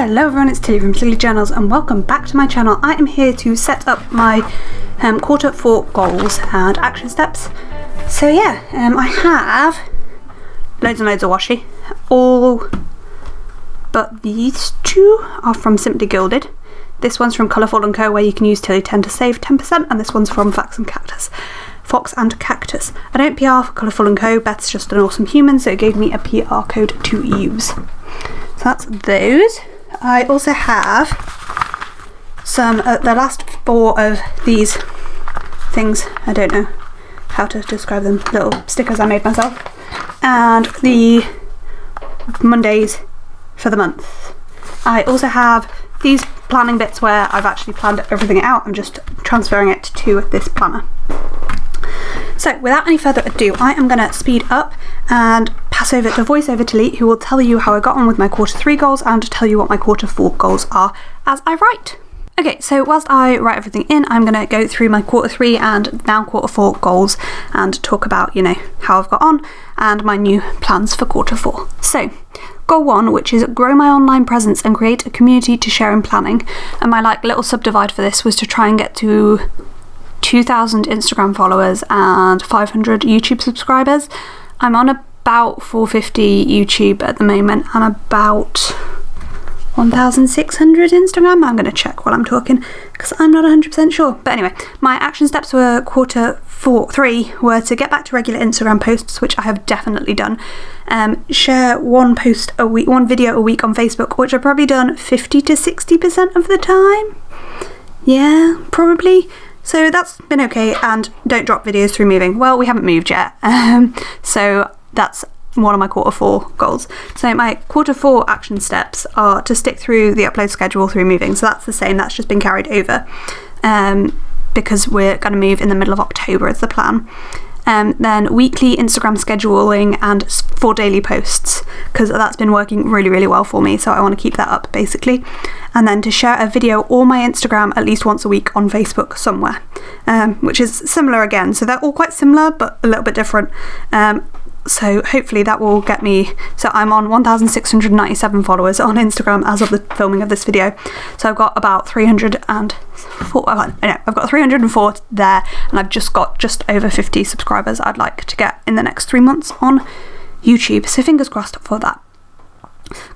Hello everyone, it's Tilly from Tilly Journals and welcome back to my channel. I am here to set up my quarter 4 goals and action steps. So yeah, I have loads and loads of washi. All but these two are from Simply Gilded. This one's from Colourful & Co, where you can use Tilly 10 to save 10%, and this one's from Fox and Cactus. I don't PR for Colourful & Co, Beth's just an awesome human, so it gave me a PR code to use. So that's those. I also have some, the last 4 of these things, I don't know how to describe them, little stickers I made myself, and the Mondays for the month. I also have these planning bits where I've actually planned everything out. I'm just transferring it to this planner. So without any further ado, I am going to speed up and pass over to VoiceOver Tilly, who will tell you how I got on with my quarter 3 goals and tell you what my quarter 4 goals are as I write. Okay, so whilst I write everything in, I'm going to go through my quarter 3 and now quarter 4 goals and talk about, how I've got on and my new plans for quarter 4. So, goal 1, which is grow my online presence and create a community to share in planning. And my little subdivide for this was to try and get to 2,000 Instagram followers and 500 YouTube subscribers. I'm on about 450 YouTube at the moment and about 1,600 Instagram. I'm going to check while I'm talking because I'm not 100% sure. But anyway, my action steps for quarter 3 were to get back to regular Instagram posts, which I have definitely done. Share one video a week on Facebook, which I've probably done 50 to 60% of the time. Yeah, probably. So that's been okay, and don't drop videos through moving. Well, we haven't moved yet, so that's one of my quarter 4 goals. So my quarter 4 action steps are to stick through the upload schedule through moving. So that's the same, that's just been carried over because we're going to move in the middle of October is the plan. Then weekly Instagram scheduling and 4 daily posts, because that's been working really, really well for me, so I want to keep that up basically. And then to share a video or my Instagram at least once a week on Facebook somewhere, which is similar again. So they're all quite similar but a little bit different. So hopefully that will get me, so I'm on 1,697 followers on Instagram as of the filming of this video. So I've got about 304 there, and I've just got just over 50 subscribers I'd like to get in the next 3 months on YouTube. So fingers crossed for that.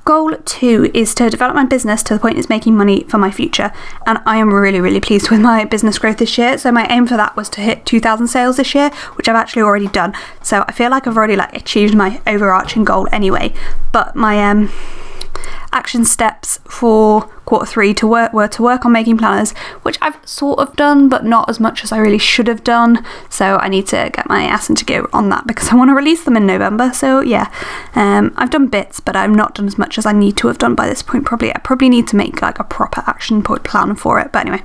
Goal 2 is to develop my business to the point it's making money for my future, and I am really, really pleased with my business growth this year. So my aim for that was to hit 2,000 sales this year, which I've actually already done. So I feel like I've already achieved my overarching goal anyway. But my action steps for quarter 3 were to work on making planners, which I've sort of done but not as much as I really should have done. So I need to get my ass into gear on that because I want to release them in November. So yeah, I've done bits, but I've not done as much as I need to have done by this point. I probably need to make a proper action point plan for it. But anyway,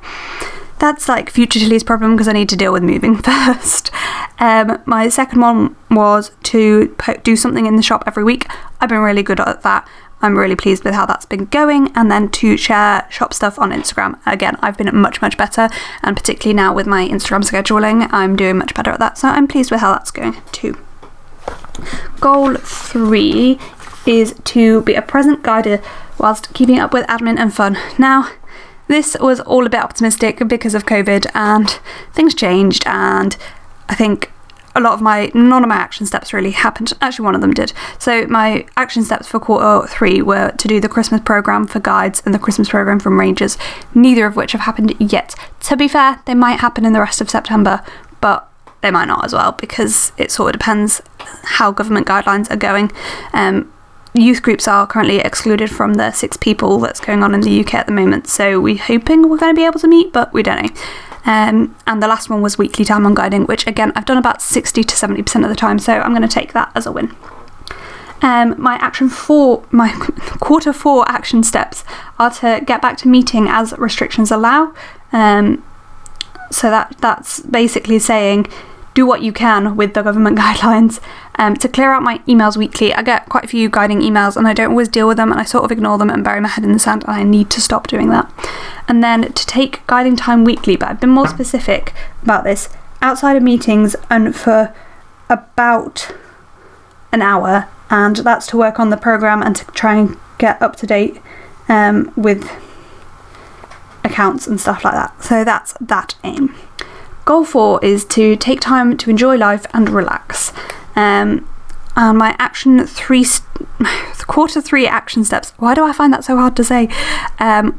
that's future Tilly's problem because I need to deal with moving first. My second one was to do something in the shop every week. I've been really good at that. I'm really pleased with how that's been going. And then to share shop stuff on Instagram. Again, I've been much, much better. And particularly now with my Instagram scheduling, I'm doing much better at that. So I'm pleased with how that's going too. Goal 3 is to be a present guide whilst keeping up with admin and fun. Now, this was all a bit optimistic because of COVID and things changed, and I think none of my action steps really happened. Actually, one of them did. So my action steps for quarter 3 were to do the Christmas programme for guides and the Christmas programme from Rangers, neither of which have happened yet. To be fair, they might happen in the rest of September, but they might not as well, because it sort of depends how government guidelines are going. Youth groups are currently excluded from the 6 people that's going on in the UK at the moment, so we're hoping we're going to be able to meet, but we don't know. And the last one was weekly time on guiding, which again I've done about 60 to 70% of the time, so I'm going to take that as a win. My quarter 4 action steps are to get back to meeting as restrictions allow. So that's basically saying do what you can with the government guidelines. To clear out my emails weekly. I get quite a few guiding emails and I don't always deal with them, and I sort of ignore them and bury my head in the sand, and I need to stop doing that. And then to take guiding time weekly, but I've been more specific about this, outside of meetings and for about an hour, and that's to work on the programme and to try and get up to date with accounts and stuff like that. So that's that aim. Goal 4 is to take time to enjoy life and relax. And my quarter 3 action steps, why do I find that so hard to say,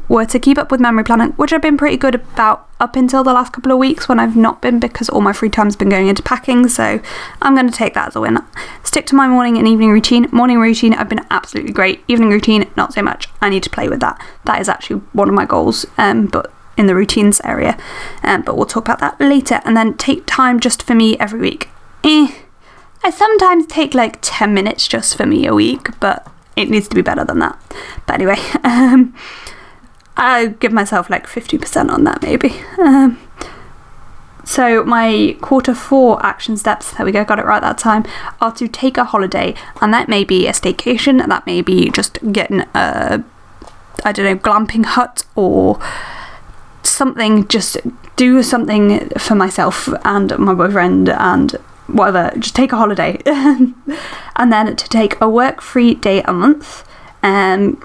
were to keep up with memory planning, which I've been pretty good about up until the last couple of weeks when I've not been, because all my free time's been going into packing, so I'm going to take that as a win. Stick to my morning and evening routine. Morning routine, I've been absolutely great. Evening routine, not so much. I need to play with that. That is actually one of my goals, but in the routines area, but we'll talk about that later. And then take time just for me every week. I sometimes take like 10 minutes just for me a week, but it needs to be better than that. But anyway, I give myself like 50% on that maybe. So my quarter 4 action steps, there we go, got it right that time, are to take a holiday, and that may be a staycation, that may be just getting a, I don't know, glamping hut or something, just do something for myself and my boyfriend and whatever, just take a holiday. And then to take a work-free day a month, and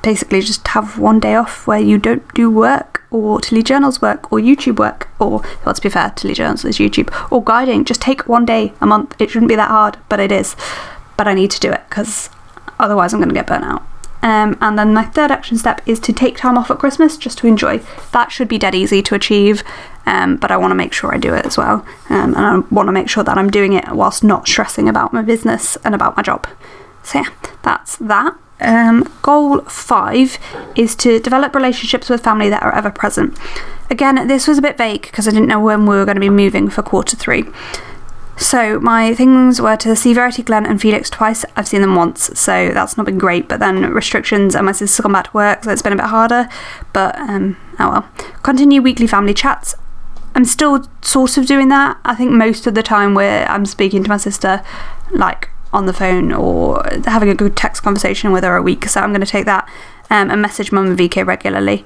basically just have one day off where you don't do work, or Tilly Journals work, or YouTube work, or, well, to be fair, Tilly Journals is YouTube, or guiding. Just take one day a month. It shouldn't be that hard, but it is. But I need to do it because otherwise I'm going to get burnt out. And then my third action step is to take time off at Christmas just to enjoy. That should be dead easy to achieve, but I want to make sure I do it as well. And I want to make sure that I'm doing it whilst not stressing about my business and about my job. So yeah, that's that. Goal 5 is to develop relationships with family that are ever present. Again, this was a bit vague because I didn't know when we were going to be moving for quarter 3. So my things were to see Verity, Glenn and Felix twice. I've seen them once, so that's not been great, but then restrictions and my sister's gone back to work, so it's been a bit harder, but oh well. Continue weekly family chats. I'm still sort of doing that. I think most of the time where I'm speaking to my sister like on the phone or having a good text conversation with her a week, so I'm going to take that and message Mum and VK regularly,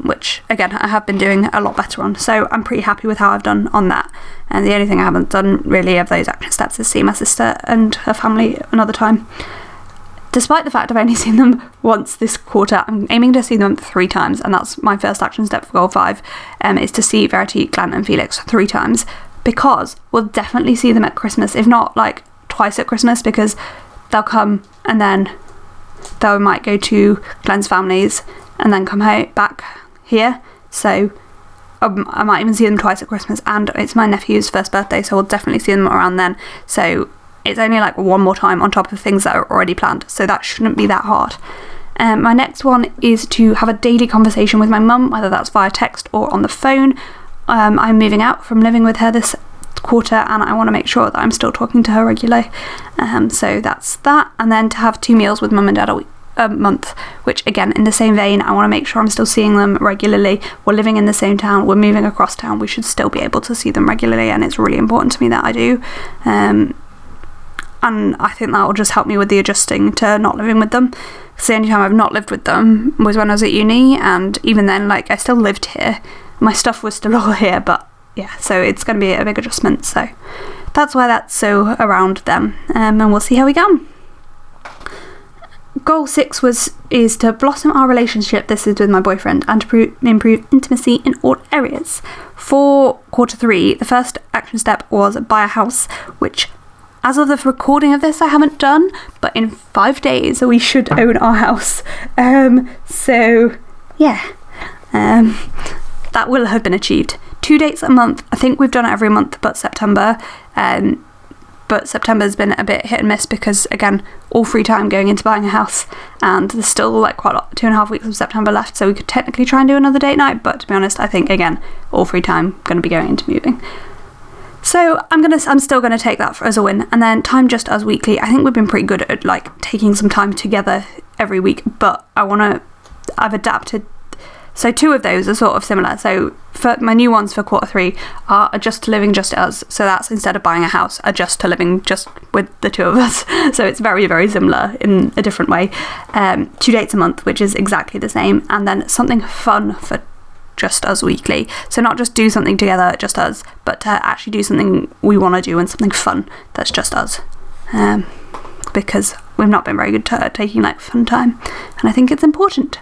which again I have been doing a lot better on, so I'm pretty happy with how I've done on that. And the only thing I haven't done really of those action steps is see my sister and her family another time. Despite the fact I've only seen them once this quarter, I'm aiming to see them 3 times, and that's my first action step for goal 5, is to see Verity, Glenn and Felix 3 times, because we'll definitely see them at Christmas, if not like twice at Christmas, because they'll come and then they might go to Glenn's family's and then come back here, so I might even see them twice at Christmas, and it's my nephew's first birthday, so we'll definitely see them around then, so it's only like one more time on top of things that are already planned, so that shouldn't be that hard. My next one is to have a daily conversation with my mum, whether that's via text or on the phone. I'm moving out from living with her this quarter, and I want to make sure that I'm still talking to her regularly, so that's that. And then to have 2 meals with Mum and Dad a month, which again, in the same vein, I want to make sure I'm still seeing them regularly. We're living in the same town, we're moving across town, we should still be able to see them regularly, and it's really important to me that I do, and I think that will just help me with the adjusting to not living with them, because the only time I've not lived with them was when I was at uni, and even then, like, I still lived here, my stuff was still all here, but yeah, so it's going to be a big adjustment, so that's why that's so around them, and we'll see how we go. Goal 6 is to blossom our relationship, this is with my boyfriend, and to improve intimacy in all areas. For quarter 3, the first action step was buy a house, which as of the recording of this I haven't done, but in 5 days we should own our house. So yeah, that will have been achieved. 2 dates a month, I think we've done it every month but September, but September's been a bit hit and miss because, again, all free time going into buying a house, and there's still like quite a lot, 2.5 weeks of September left, so we could technically try and do another date night, but to be honest, I think, again, all free time going to be going into moving. So I'm still going to take that as a win. And then time just as weekly, I think we've been pretty good at like taking some time together every week, but I've adapted. So 2 of those are sort of similar. So for my new ones for quarter 3 are Adjust to Living Just Us. So that's instead of buying a house, adjust to living just with the 2 of us. So it's very, very similar in a different way. 2 dates a month, which is exactly the same. And then something fun for Just Us weekly. So not just do something together, just us, but to actually do something we want to do and something fun that's just us. Because we've not been very good at taking like fun time, and I think it's important.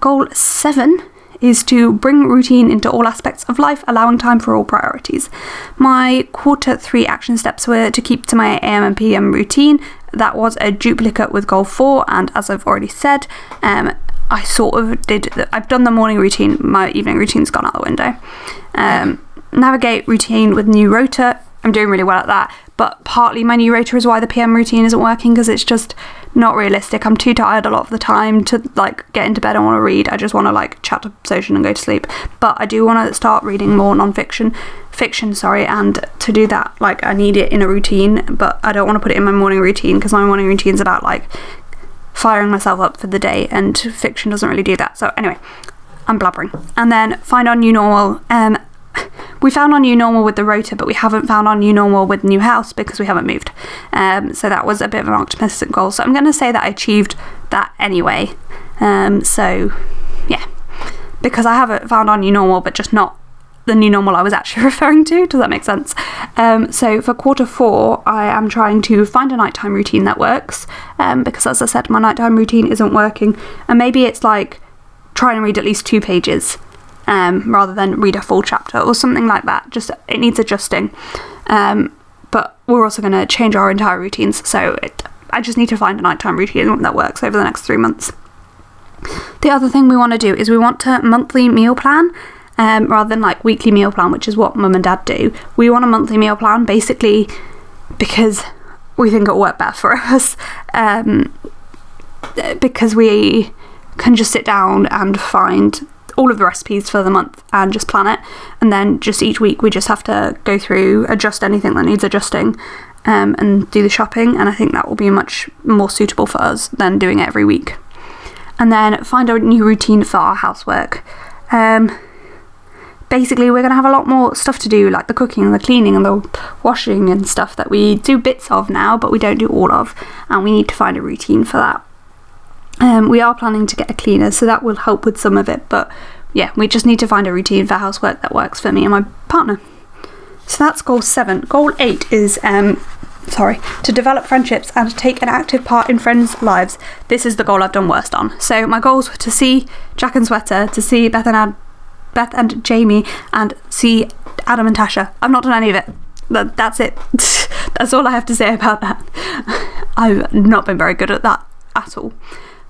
Goal 7 is to bring routine into all aspects of life, allowing time for all priorities. My quarter 3 action steps were to keep to my AM and PM routine. That was a duplicate with goal 4, and as I've already said, I sort of I've done the morning routine, my evening routine's gone out the window. Navigate routine with new rota, I'm doing really well at that, but partly my new rota is why the PM routine isn't working, because it's just not realistic. I'm too tired a lot of the time to like get into bed and want to read. I just want to like chat to Social and go to sleep. But I do want to start reading more fiction, and to do that, like, I need it in a routine, but I don't want to put it in my morning routine, because my morning routine is about like firing myself up for the day, and fiction doesn't really do that. So anyway, I'm blabbering. And then find our new normal. We found our new normal with the rota, but we haven't found our new normal with the new house because we haven't moved. So that was a bit of an optimistic goal. So I'm going to say that I achieved that anyway. So yeah, because I haven't found our new normal, but just not the new normal I was actually referring to. Does that make sense? So for quarter 4, I am trying to find a nighttime routine that works, because as I said, my nighttime routine isn't working, and maybe it's like trying to read at least 2 pages rather than read a full chapter or something like that. Just, it needs adjusting. But we're also going to change our entire routines, so I just need to find a nighttime routine that works over the next 3 months. The other thing we want to do is we want to monthly meal plan, rather than like weekly meal plan, which is what mum and dad do. We want a monthly meal plan, basically because we think it'll work better for us, because we can just sit down and find all of the recipes for the month and just plan it, and then just each week we just have to go through, adjust anything that needs adjusting, and do the shopping, and I think that will be much more suitable for us than doing it every week. And then find a new routine for our housework. Basically, we're going to have a lot more stuff to do, like the cooking and the cleaning and the washing and stuff that we do bits of now, but we don't do all of, and we need to find a routine for that. We are planning to get a cleaner, so that will help with some of it, but yeah, we just need to find a routine for housework that works for me and my partner. So that's goal 7. Goal 8 is to develop friendships and to take an active part in friends' lives. This is the goal I've done worst on. So my goals were to see Jack and Sweater, to see Beth and Jamie, and see Adam and Tasha. I've not done any of it. That's it. That's all I have to say about that. I've not been very good at that at all.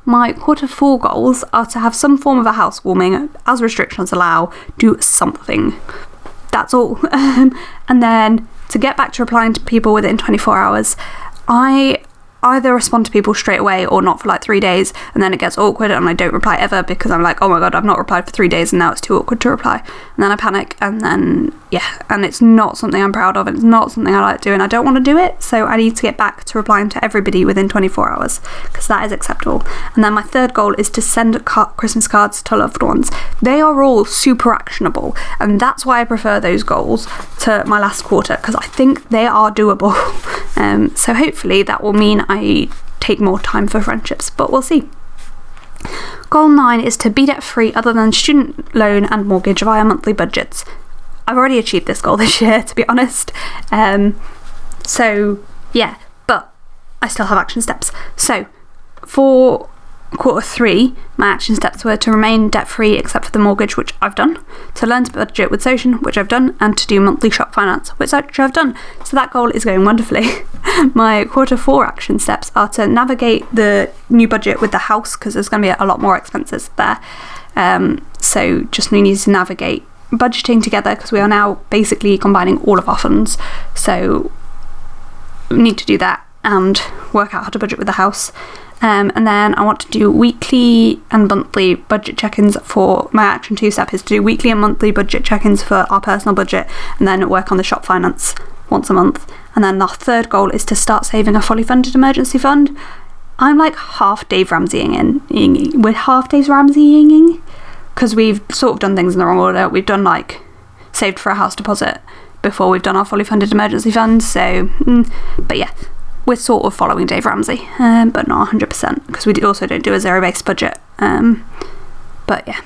My quarter 4 goals are to have some form of a housewarming, as restrictions allow, do something. That's all. And then to get back to replying to people within 24 hours, I either respond to people straight away or not for like 3 days, and then it gets awkward and I don't reply ever because I'm like, oh my god, I've not replied for 3 days and now it's too awkward to reply, and then I panic, and then and it's not something I'm proud of, and it's not something I like doing. I don't want to do it, so I need to get back to replying to everybody within 24 hours because that is acceptable. And then my third goal is to send Christmas cards to loved ones. They are all super actionable, and that's why I prefer those goals to my last quarter, because I think they are doable. So hopefully that will mean I take more time for friendships, but we'll see. Goal 9 is to be debt free other than student loan and mortgage via monthly budgets. I've already achieved this goal this year, to be honest. So yeah, but I still have action steps. So for quarter 3, my action steps were to remain debt free except for the mortgage, which I've done, to learn to budget with Social, which I've done, and to do monthly shop finance, which I've done. So that goal is going wonderfully. My quarter 4 action steps are to navigate the new budget with the house, because there's going to be a lot more expenses there. So just we need to navigate budgeting together, because we are now basically combining all of our funds. So we need to do that and work out how to budget with the house. And then I want to do weekly and monthly budget check-ins. For my action 2 step is to do weekly and monthly budget check-ins for our personal budget, and then work on the shop finance once a month. And then the third goal is to start saving a fully funded emergency fund. I'm like half Dave Ramsey-ing. We're half Dave Ramsey-ing, because we've sort of done things in the wrong order. We've done like saved for a house deposit before we've done our fully funded emergency fund. So, but yeah, we're sort of following Dave Ramsey, but not 100%, because we also don't do a zero-based budget. But yeah.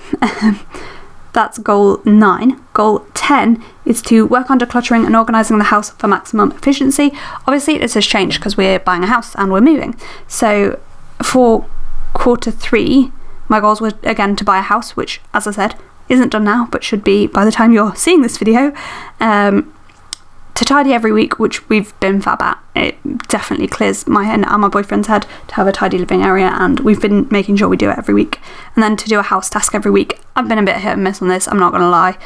That's goal 9. Goal 10 is to work on decluttering and organising the house for maximum efficiency. Obviously, this has changed because we're buying a house and we're moving. So for quarter 3, my goals were again to buy a house, which, as I said, isn't done now, but should be by the time you're seeing this video. To tidy every week, which we've been fab at. It definitely clears my head and my boyfriend's head to have a tidy living area, and we've been making sure we do it every week. And then to do a house task every week. I've been a bit hit and miss on this, I'm not going to lie,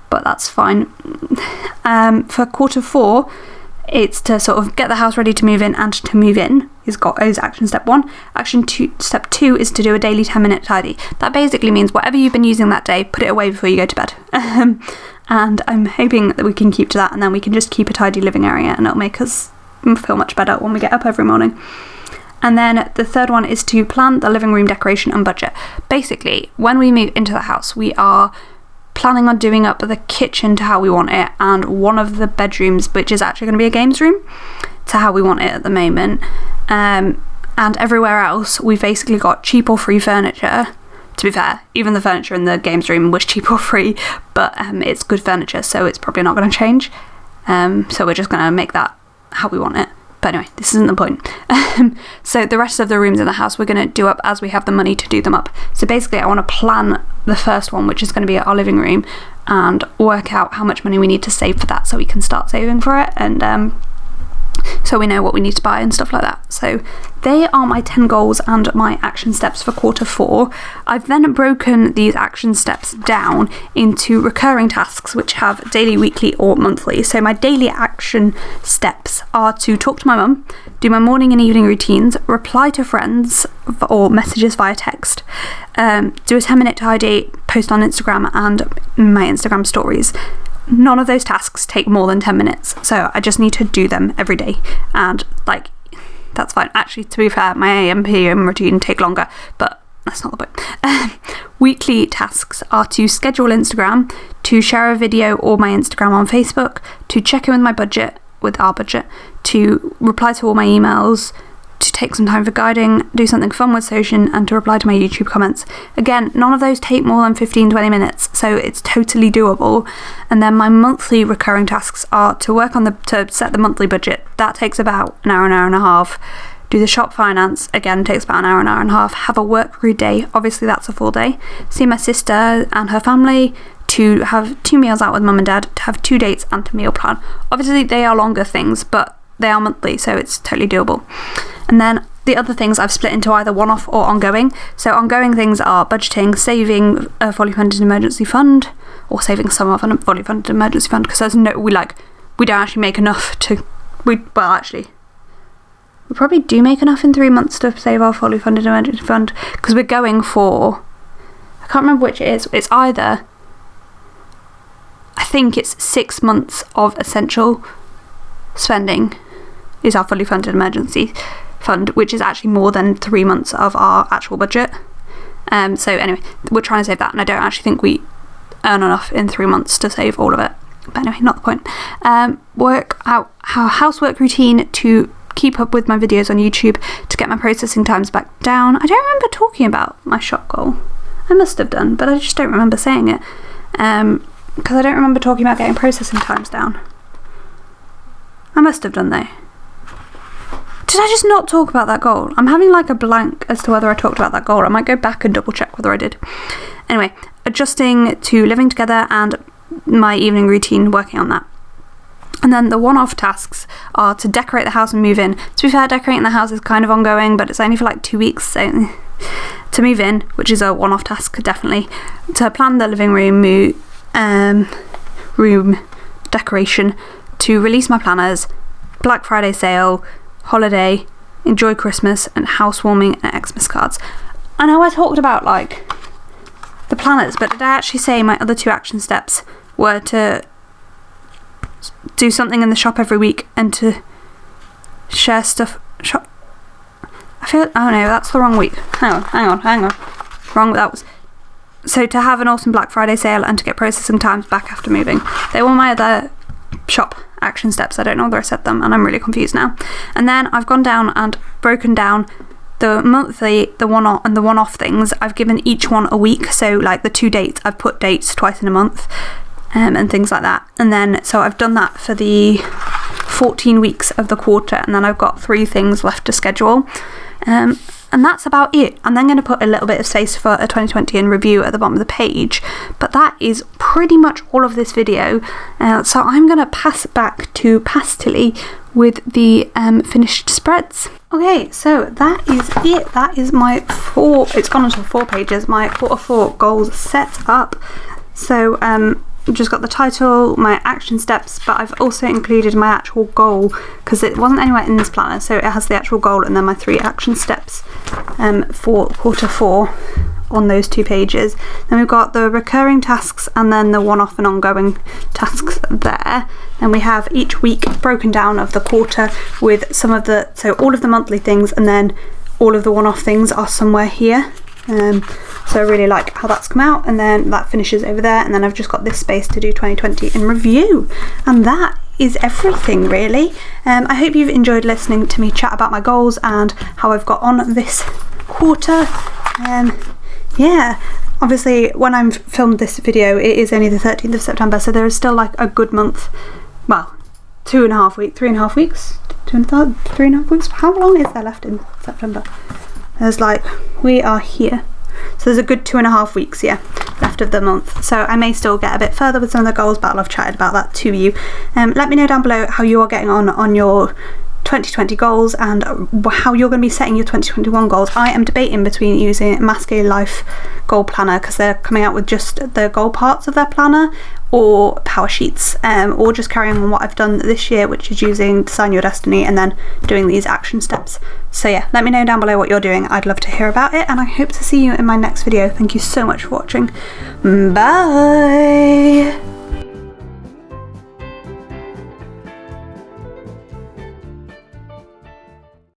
but that's fine. For quarter 4, it's to sort of get the house ready to move in, and to move in is action step 1. Step 2 is to do a daily 10-minute tidy. That basically means whatever you've been using that day, put it away before you go to bed. And I'm hoping that we can keep to that, and then we can just keep a tidy living area, and it'll make us feel much better when we get up every morning. And then the third one is to plan the living room decoration and budget. Basically, when we move into the house, we are planning on doing up the kitchen to how we want it, and one of the bedrooms, which is actually going to be a games room, to how we want it at the moment. And everywhere else, we've basically got cheap or free furniture. To be fair, even the furniture in the games room was cheap or free, but it's good furniture, so it's probably not going to change. So we're just going to make that how we want it. But anyway, this isn't the point. So the rest of the rooms in the house, we're going to do up as we have the money to do them up. So basically, I want to plan the first one, which is going to be our living room, and work out how much money we need to save for that, so we can start saving for it, and so we know what we need to buy and stuff like that. So they are my 10 goals and my action steps for quarter 4. I've then broken these action steps down into recurring tasks, which have daily, weekly or monthly. So my daily action steps are to talk to my mum, do my morning and evening routines, reply to friends or messages via text, do a 10-minute tidy, post on Instagram and my Instagram stories. None of those tasks take more than 10 minutes, so I just need to do them every day, and that's fine. Actually, to be fair, my AM PM routine take longer, but that's not the point. Weekly tasks are to schedule Instagram, to share a video or my Instagram on Facebook, to check in with our budget, to reply to all my emails, to take some time for guiding, do something fun with Social, and to reply to my YouTube comments. Again, none of those take more than 15-20 minutes, so it's totally doable. And then my monthly recurring tasks are to work on to set the monthly budget. That takes about an hour and a half. Do the shop finance, again, takes about an hour and a half. Have a work-free day, obviously that's a full day. See my sister and her family, to have 2 meals out with mum and dad, to have 2 dates and to meal plan. Obviously they are longer things, but they are monthly, so it's totally doable. And then the other things I've split into either one-off or ongoing. So ongoing things are budgeting, saving a fully funded emergency fund, or saving some of a fully funded emergency fund, because we don't actually make enough to. We probably do make enough in 3 months to save our fully funded emergency fund, because we're going for, I can't remember which it is. It's either, I think it's 6 months of essential spending is our fully funded emergency fund, which is actually more than 3 months of our actual budget. So anyway, we're trying to save that, and I don't actually think we earn enough in 3 months to save all of it. But anyway, not the point. Work out our housework routine to keep up with my videos on YouTube, to get my processing times back down. I don't remember talking about my shop goal. I must have done, but I just don't remember saying it. Because I don't remember talking about getting processing times down. I must have done though. Did I just not talk about that goal? I'm having a blank as to whether I talked about that goal. I might go back and double check whether I did. Anyway, adjusting to living together and my evening routine, working on that. And then the one-off tasks are to decorate the house and move in. To be fair, decorating the house is kind of ongoing, but it's only for 2 weeks, so to move in, which is a one-off task, definitely. To plan the living room room decoration, to release my planners, Black Friday sale, holiday, enjoy Christmas, and housewarming and Xmas cards. I know I talked about the planners, but did I actually say my other 2 action steps were to do something in the shop every week and to share stuff? Oh no, that's the wrong week. Hang on. Wrong, that was. So to have an awesome Black Friday sale and to get processing times back after moving. They were my other shop action steps. I don't know whether I said them, and I'm really confused now. And then I've gone down and broken down the monthly, the one-off and the one-off things, I've given each one a week. So like the 2 dates, I've put dates twice in a month, and things like that. And then so I've done that for the 14 weeks of the quarter, and then I've got 3 things left to schedule. And that's about it. I'm then going to put a little bit of space for a 2020 in review at the bottom of the page, but that is pretty much all of this video. So I'm going to pass back to Pastily with the finished spreads. Okay, so that is it. That is my it's gone on to 4 pages, my quarter 4 goals set up. So I've just got the title, my action steps, but I've also included my actual goal because it wasn't anywhere in this planner, so it has the actual goal and then my 3 action steps for quarter 4 on those 2 pages. Then we've got the recurring tasks and then the one-off and ongoing tasks there. And we have each week broken down of the quarter with some of the, so all of the monthly things and then all of the one-off things are somewhere here. So I really like how that's come out, and then that finishes over there, and then I've just got this space to do 2020 in review, and that is everything really. I hope you've enjoyed listening to me chat about my goals and how I've got on this quarter. Yeah, obviously when I've filmed this video it is only the 13th of September, so there is still like a good month, well 2.5 weeks, 3.5 weeks, 3.5 weeks, how long is there left in September? There's like, we are here, so there's a good 2.5 weeks, yeah, left of the month, so I may still get a bit further with some of the goals, but I'll have chatted about that to you. Let me know down below how you are getting on your 2020 goals and how you're going to be setting your 2021 goals. I am debating between using Masquerade Life goal planner because they're coming out with just the goal parts of their planner, or power sheets, or just carrying on what I've done this year, which is using Design Your Destiny and then doing these action steps. So yeah, let me know down below what you're doing. I'd love to hear about it, and I hope to see you in my next video. Thank you so much for watching. Bye.